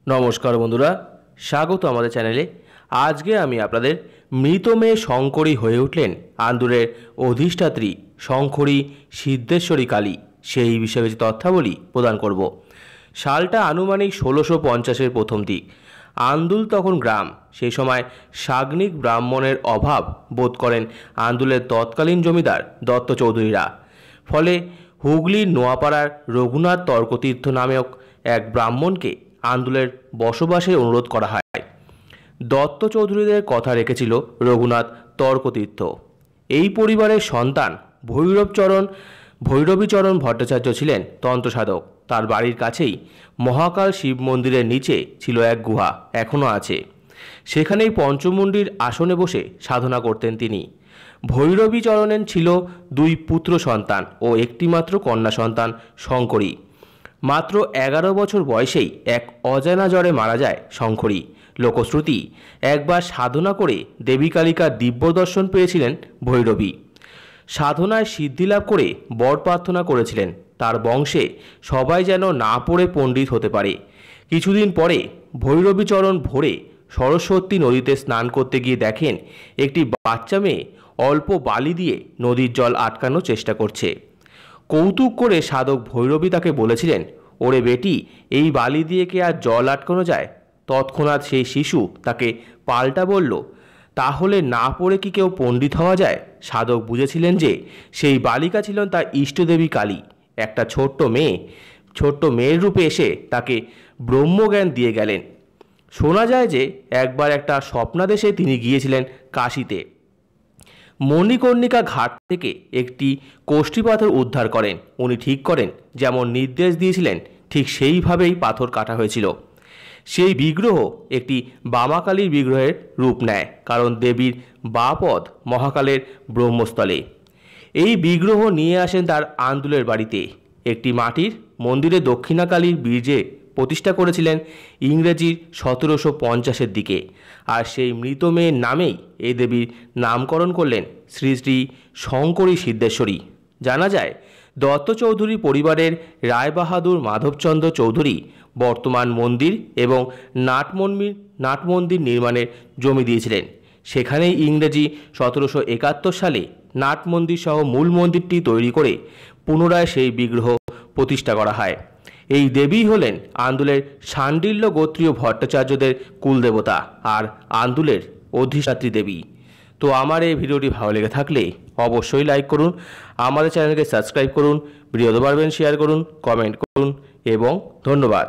নমস্কার বন্ধুরা, স্বাগত আমাদের চ্যানেলে। আজকে আমি আপনাদের মৃত মেয়ে শঙ্করী হয়ে উঠলেন আন্দুলের অধিষ্ঠাত্রী শঙ্করী সিদ্ধেশ্বরী কালী, সেই বিষয়ে কিছু তথ্যাবলী প্রদান করব। সালটা আনুমানিক 1650-এর প্রথম দিক। আন্দুল তখন গ্রাম। সেই সময় সাগ্নিক ব্রাহ্মণের অভাব বোধ করেন আন্দুলের তৎকালীন জমিদার দত্ত চৌধুরীরা। ফলে হুগলির নোয়াপাড়ার রঘুনাথ তর্কতীর্থ নামক এক ব্রাহ্মণকে আন্দুলের বসবাসের অনুরোধ করা হয়। দত্ত চৌধুরীদের কথা রেখেছিল রঘুনাথ তর্কতীর্থ। এই পরিবারের সন্তান ভৈরবীচরণ ভট্টাচার্য ছিলেন তন্ত্রসাধক। তার বাড়ির কাছেই মহাকাল শিব মন্দিরের নিচে ছিল এক গুহা, এখনও আছে। সেখানেই পঞ্চমুণ্ডির আসনে বসে সাধনা করতেন তিনি। ভৈরবীচরণের ছিল দুই পুত্র সন্তান ও একটিমাত্র কন্যা সন্তান শঙ্করী। মাত্র 11 বছর বয়সেই এক অজানা জ্বরে মারা যায় শঙ্করী। লোকশ্রুতি, একবার সাধনা করে দেবী কালিকার দিব্য দর্শন পেয়েছিলেন ভৈরবী। সাধনায় সিদ্ধিলাভ করে বর প্রার্থনা করেছিলেন তার বংশে সবাই যেন না পড়ে পণ্ডিত হতে পারে। কিছুদিন পরে ভৈরবীচরণ ভোরে সরস্বতী নদীতে স্নান করতে গিয়ে দেখেন একটি বাচ্চা মেয়ে অল্প বালি দিয়ে নদীর জল আটকানোর চেষ্টা করছে। কৌতুক করে সাধক ভৈরবী তাকে বলেছিলেন, ওরে বেটি, এই বালি দিয়ে কি আর জল আটকানো যায়? তৎক্ষণাৎ সেই শিশু তাকে পাল্টা বলল, তাহলে না পড়ে কি কেউ পণ্ডিত হওয়া যায়? সাধক বুঝেছিলেন যে সেই বালিকা ছিলেন তার ইষ্টদেবী কালী। একটা ছোট্ট মেয়ের রূপে এসে তাকে ব্রহ্মজ্ঞান দিয়ে গেলেন। শোনা যায় যে একবার একটা স্বপ্নাদেশে তিনি গিয়েছিলেন কাশীতে। মণিকর্ণিকা ঘাট থেকে একটি কোষ্ঠী পাথর উদ্ধার করেন। উনি ঠিক করেন যেমন নির্দেশ দিয়েছিলেন ঠিক সেইভাবেই পাথর কাটা হয়েছিল। সেই বিগ্রহ একটি বামাকালীর বিগ্রহের রূপ নেয়, কারণ দেবীর বাপদ মহাকালের ব্রহ্মস্থলে। এই বিগ্রহ নিয়ে আসেন তার আন্দুলের বাড়িতে। একটি মাটির মন্দিরে দক্ষিণাকালীর বীর্যে প্রতিষ্ঠা করেছিলেন ইংরেজির 1750-এর দিকে। আর সেই মৃত মেয়ের নামেই এই দেবীর নামকরণ করলেন শ্রী শ্রী শঙ্করী সিদ্ধেশ্বরী। জানা যায় দত্ত চৌধুরী পরিবারের রায়বাহাদুর মাধবচন্দ্র চৌধুরী বর্তমান মন্দির এবং নাট মন্দির নির্মাণের জমি দিয়েছিলেন। সেখানেই ইংরেজি 1771 সালে নাট মন্দির সহ মূল মন্দিরটি তৈরি করে পুনরায় সেই বিগ্রহ প্রতিষ্ঠা করা হয়। এই দেবী হলেন আন্দুলের শাণ্ডিল্য গোত্রীয় ভট্টাচার্যদের কুলদেবতা আর আন্দুলের অধিষ্ঠাত্রী দেবী। তো আমার এই ভিডিওটি ভালো লেগে থাকলে অবশ্যই লাইক করুন, আমাদের চ্যানেলকে সাবস্ক্রাইব করুন, ভিডিও পারবেন শেয়ার করুন, কমেন্ট করুন এবং ধন্যবাদ।